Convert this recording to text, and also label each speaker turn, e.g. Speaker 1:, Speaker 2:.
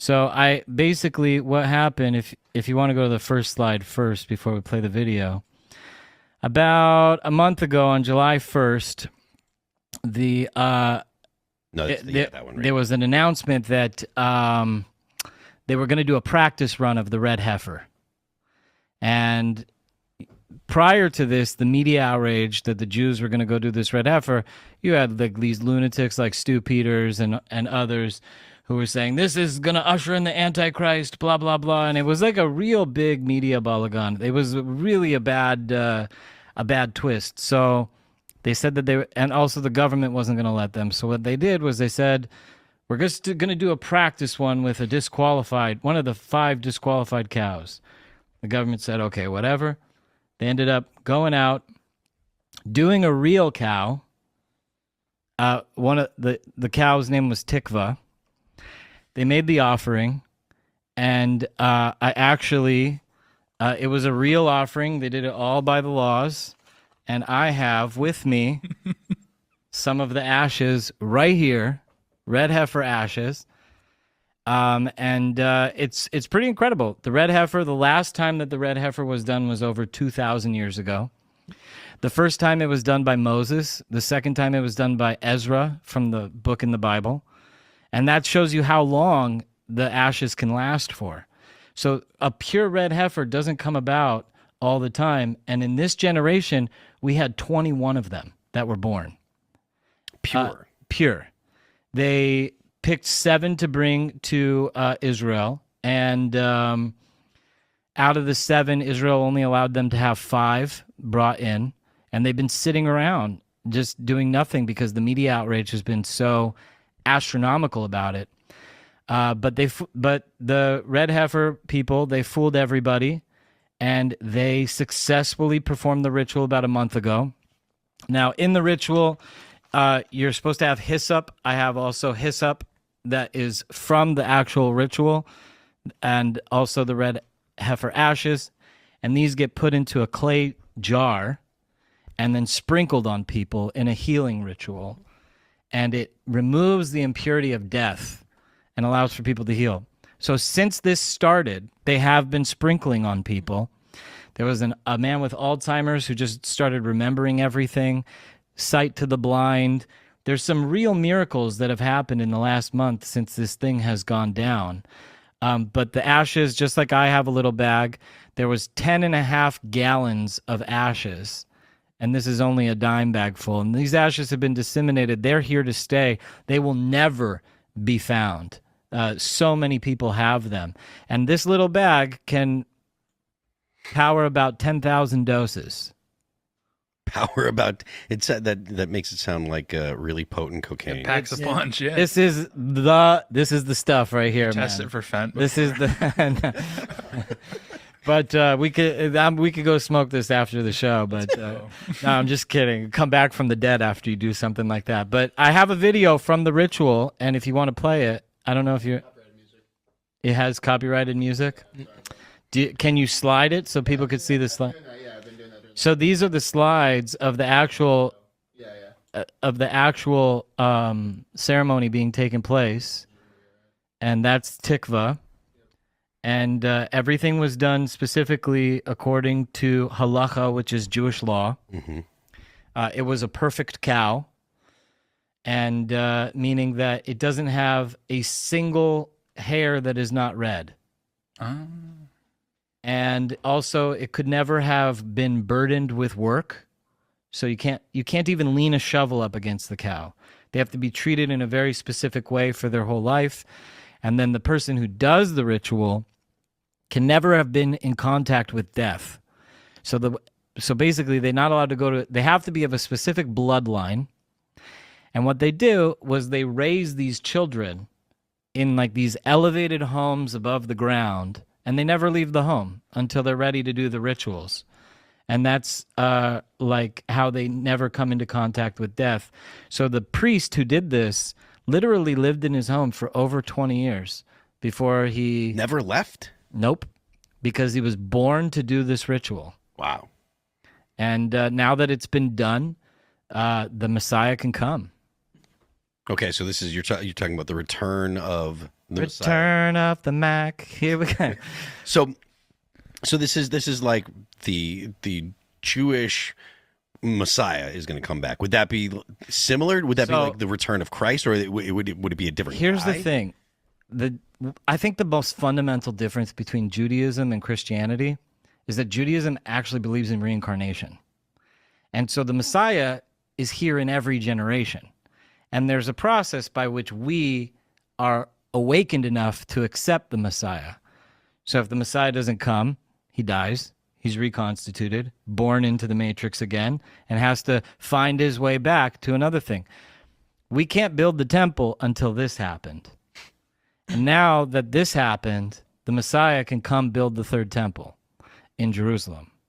Speaker 1: So I basically what happened if you want to go to the first slide first before we play the video. About a month ago on July 1st, the
Speaker 2: No, that one. Right.
Speaker 1: there was an announcement that they were going to do a practice run of the red heifer. And prior to this, the media outrage that the Jews were going to go do this red heifer, you had like these lunatics like Stu Peters and others who were saying, this is going to usher in the Antichrist, blah, blah, blah. And it was like a real big media balagan. It was really a bad twist. So they said that and also the government wasn't going to let them. So what they did was they said, we're just going to do a practice one with one of the 5 disqualified cows. The government said, okay, whatever. They ended up going out, doing a real cow. One of the cow's name was Tikva. They made the offering, and it was a real offering. They did it all by the laws, and I have with me some of the ashes right here, red heifer ashes. It's pretty incredible. The red heifer, the last time that the red heifer was done was over 2,000 years ago. The first time it was done by Moses. The second time it was done by Ezra from the book in the Bible. And that shows you how long the ashes can last for. So a pure red heifer doesn't come about all the time. And in this generation, we had 21 of them that were born. Pure. They picked 7 to bring to Israel. And out of the 7, Israel only allowed them to have 5 brought in. And they've been sitting around just doing nothing because the media outrage has been so astronomical about it. But the red heifer people, they fooled everybody, and they successfully performed the ritual about a month ago. Now, in the ritual, you're supposed to have hyssop. I have also hyssop that is from the actual ritual, and also the red heifer ashes. And these get put into a clay jar and then sprinkled on people in a healing ritual. And it removes the impurity of death and allows for people to heal. So since this started, they have been sprinkling on people. There was a man with Alzheimer's who just started remembering everything, sight to the blind. There's some real miracles that have happened in the last month since this thing has gone down. But the ashes, just like I have a little bag, there was 10.5 gallons of ashes. And this is only a dime bag full. And these ashes have been disseminated. They're here to stay. They will never be found. So many people have them. And this little bag can power about 10,000 doses.
Speaker 2: Power about it said that makes it sound like really potent cocaine.
Speaker 3: It packs a punch, yeah.
Speaker 1: This is the stuff right here,
Speaker 3: Test
Speaker 1: man.
Speaker 3: it for fent.
Speaker 1: This is the But we could go smoke this after the show. But no, I'm just kidding. Come back from the dead after you do something like that. But I have a video from the ritual, and if you want to play it, I don't know if you. It has copyrighted music. Can you slide it so people could see the slide?
Speaker 4: Yeah, I've been doing that.
Speaker 1: So these are the slides of the actual ceremony being taken place, and that's Tikva. And everything was done specifically according to halacha, which is Jewish law.
Speaker 2: Mm-hmm.
Speaker 1: It was a perfect cow, and meaning that it doesn't have a single hair that is not red. And also, it could never have been burdened with work. So you can't even lean a shovel up against the cow. They have to be treated in a very specific way for their whole life. And then the person who does the ritual can never have been in contact with death. So basically, they're not allowed to go to. They have to be of a specific bloodline. And what they do was they raise these children in like these elevated homes above the ground, and they never leave the home until they're ready to do the rituals. And that's like how they never come into contact with death. So the priest who did this literally lived in his home for over 20 years before he...
Speaker 2: Never left?
Speaker 1: Nope. Because he was born to do this ritual.
Speaker 2: Wow.
Speaker 1: And now that it's been done, the Messiah can come.
Speaker 2: Okay, so this is you're talking about the return of the Messiah.
Speaker 1: Return of the Mac. Here we go.
Speaker 2: So this is like the Jewish Messiah is going to come back. Would that be similar? Would that be like the return of Christ, or would it be a different?
Speaker 1: Here's
Speaker 2: guy?
Speaker 1: the thing. I think the most fundamental difference between Judaism and Christianity is that Judaism actually believes in reincarnation. And so the Messiah is here in every generation. And there's a process by which we are awakened enough to accept the Messiah. So if the Messiah doesn't come, he dies, he's reconstituted, born into the matrix again, and has to find his way back to another thing. We can't build the temple until this happened. And now that this happened, the Messiah can come build the third temple in Jerusalem.